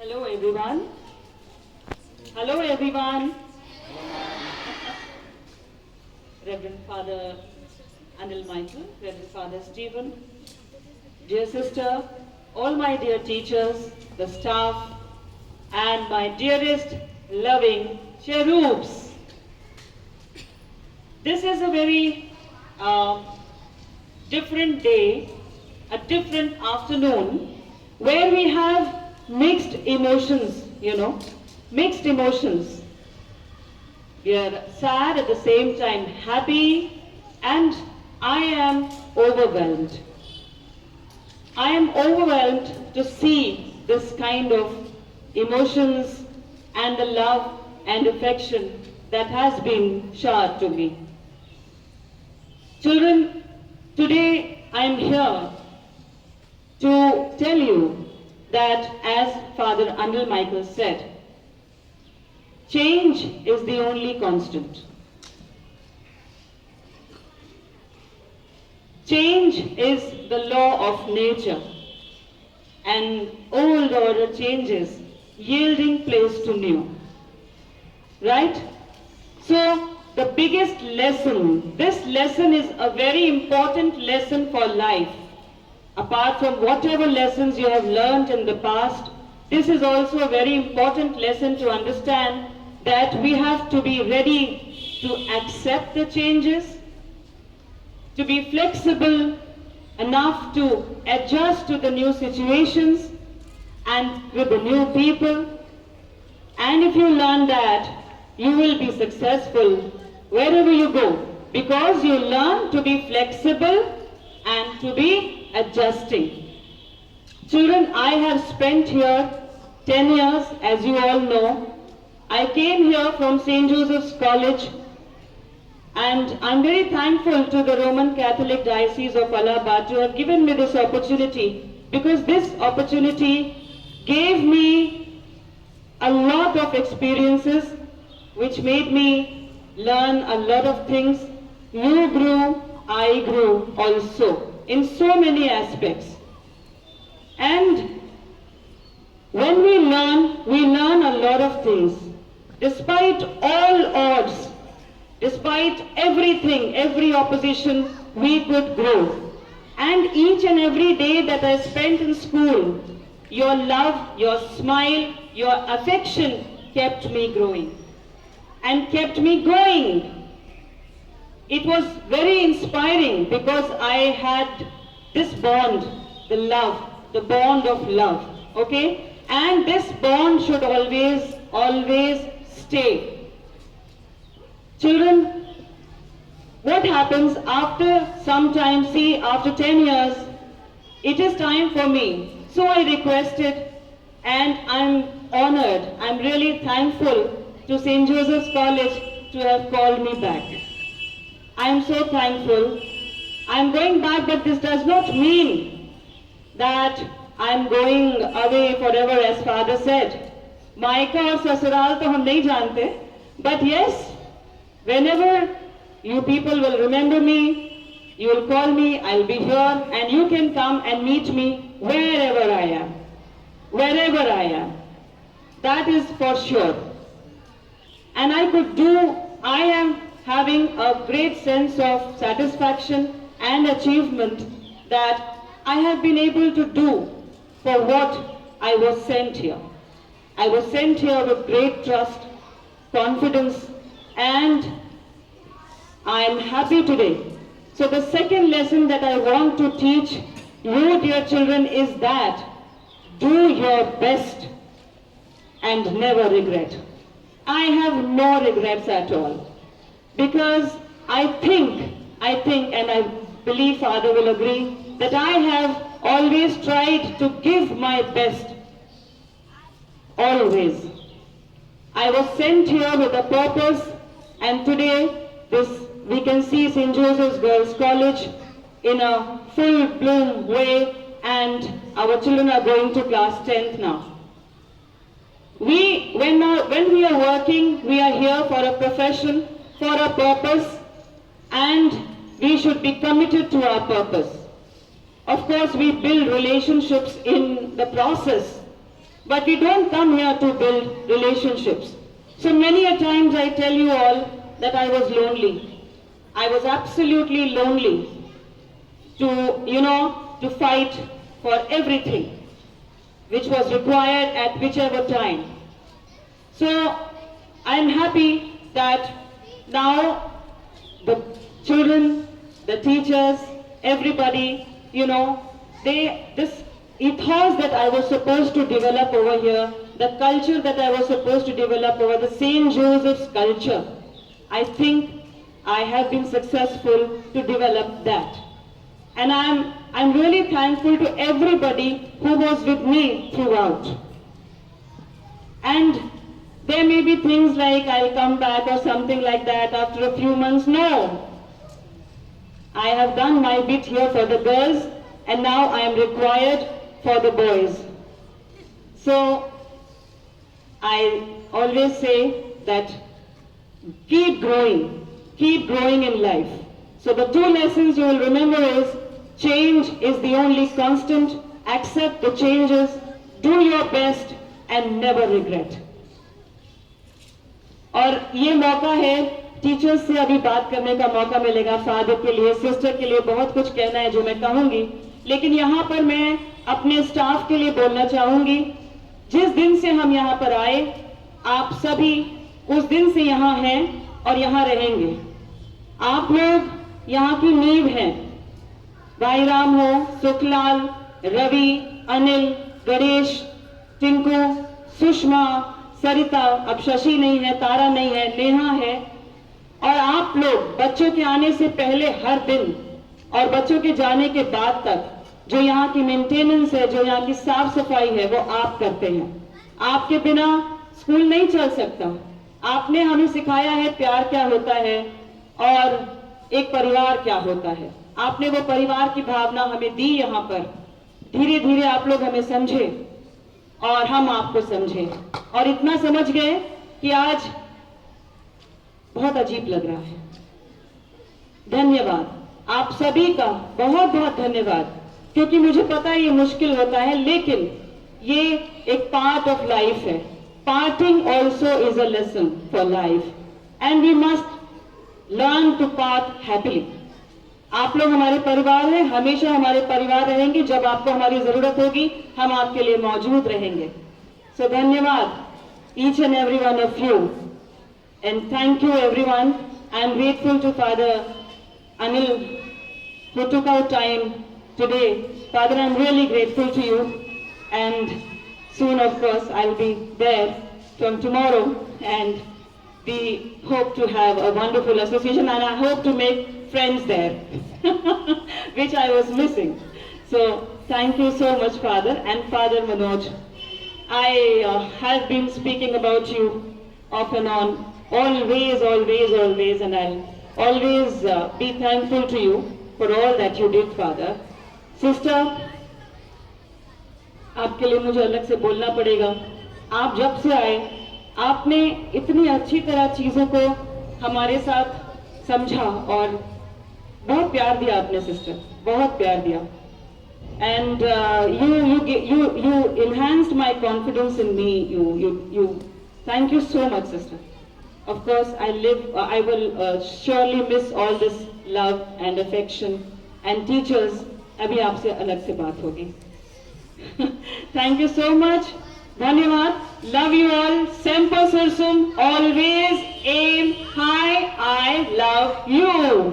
Hello everyone. Hello everyone. Reverend Father Anil Michael, Reverend Father Stephen, dear sister, all my dear teachers, the staff, and my dearest loving cherubs. This is a very different day, a different afternoon, where we have mixed emotions, mixed emotions. We are sad at the same time, happy, and I am overwhelmed. I am overwhelmed to see this kind of emotions and the love and affection that has been showered to me. Children, today I am here to tell you that, as Father Anil Michael said, change is the only constant. Change is the law of nature, and old order changes, yielding place to new. Right? So, the biggest lesson, this lesson is a very important lesson for life. Apart from whatever lessons you have learned in the past, this is also a very important lesson to understand that we have to be ready to accept the changes, to be flexible enough to adjust to the new situations and with the new people. And if you learn that, you will be successful wherever you go, because you learn to be flexible and to be adjusting. Children, I have spent here 10 years, as you all know. I came here from St. Joseph's College, and I'm very thankful to the Roman Catholic Diocese of Allahabad to have given me this opportunity, because this opportunity gave me a lot of experiences which made me learn a lot of things. You grew, I grew also in so many aspects. And when we learn a lot of things. Despite all odds, despite everything, every opposition, we could grow. And each and every day that I spent in school, your love, your smile, your affection kept me growing and kept me going. It was very inspiring because I had this bond, the love, the bond of love, okay? And this bond should always stay. Children, what happens after some time, see, after 10 years, it is time for me. So I requested, and I'm honored, I'm really thankful to St. Joseph's College to have called me back. I am so thankful. I am going back, but this does not mean that I am going away forever, as Father said. Maika or sasural to hum nahi jante. But yes, whenever you people will remember me, you will call me, I will be here, and you can come and meet me wherever I am. Wherever I am. That is for sure. And I am having a great sense of satisfaction and achievement that I have been able to do for what I was sent here. I was sent here with great trust, confidence, and I am happy today. So the second lesson that I want to teach you, dear children, is that do your best and never regret. I have no regrets at all. Because I think, and I believe Father will agree, that I have always tried to give my best. Always. I was sent here with a purpose, and today we can see St. Joseph's Girls College in a full bloom way, and our children are going to class 10th now. When we are working, we are here for a profession, for a purpose, and we should be committed to our purpose. Of course, we build relationships in the process, but we don't come here to build relationships. So many a times I tell you all that I was lonely. I was absolutely lonely to fight for everything which was required at whichever time. So I am happy that now the children, the teachers, everybody, this ethos that I was supposed to develop over here, the culture that I was supposed to develop over the St. Joseph's culture, I think I have been successful to develop that. And I'm really thankful to everybody who was with me throughout. And there may be things like I'll come back or something like that after a few months. No. I have done my bit here for the girls and now I am required for the boys. So I always say that keep growing in life. So the two lessons you will remember is change is the only constant, accept the changes, do your best and never regret. और ये मौका है teachers से अभी बात करने का मौका मिलेगा, फादर के लिए, सिस्टर के लिए बहुत कुछ कहना है जो मैं कहूंगी, लेकिन यहाँ पर मैं अपने स्टाफ के लिए बोलना चाहूंगी, जिस दिन से हम यहाँ पर आए आप सभी उस दिन से यहाँ हैं और यहाँ रहेंगे। आप लोग यहाँ की नींव हैं। भाई राम हो, सुखलाल, रवि, अनिल, गणेश, टिंकू, सुषमा, सरिता, अब शशि नहीं है, तारा नहीं है, नेहा है, और आप लोग बच्चों के आने से पहले हर दिन और बच्चों के जाने के बाद तक जो यहाँ की मेंटेनेंस है, जो यहाँ की साफ सफाई है, वो आप करते हैं। आपके बिना स्कूल नहीं चल सकता। आपने हमें सिखाया है प्यार क्या होता है और एक परिवार क्या होता है। आपने वो परिवार की भावना हमें दी यहाँ पर। धीरे धीरे आप लोग हमें समझे और हम आपको समझे और इतना समझ गए कि आज बहुत अजीब लग रहा है। धन्यवाद आप सभी का, बहुत बहुत धन्यवाद, क्योंकि मुझे पता है ये मुश्किल होता है, लेकिन ये एक पार्ट ऑफ लाइफ है। Parting also is a lesson for life and we must learn to part happily. आप लोग हमारे परिवार हैं, हमेशा हमारे परिवार रहेंगे। जब आपको हमारी जरूरत होगी हम आपके लिए मौजूद रहेंगे। सो धन्यवाद each and every one of you and thank you everyone. I am grateful to Father Anil who took out time today. Father, I am really grateful to you, and soon of course I will be there from tomorrow, and we hope to have a wonderful association and I hope to make friends there which I was missing. So thank you so much Father and Father Manoj. I have been speaking about you off and on, always, and I'll always be thankful to you for all that you did, Father. Sister, आपके लिए मुझे अलग से बोलना पड़ेगा। आप जब से आए आपने इतनी अच्छी तरह चीजों को हमारे साथ समझा और बहुत प्यार दिया आपने सिस्टर, बहुत प्यार दिया। And you enhanced my confidence in me. You thank you so much sister. Of course I will surely miss all this love and affection, and teachers अभी आपसे अलग से बात होगी। Thank you so much. धन्यवाद. Love you all. Semper Sursum. Always aim high. I love you.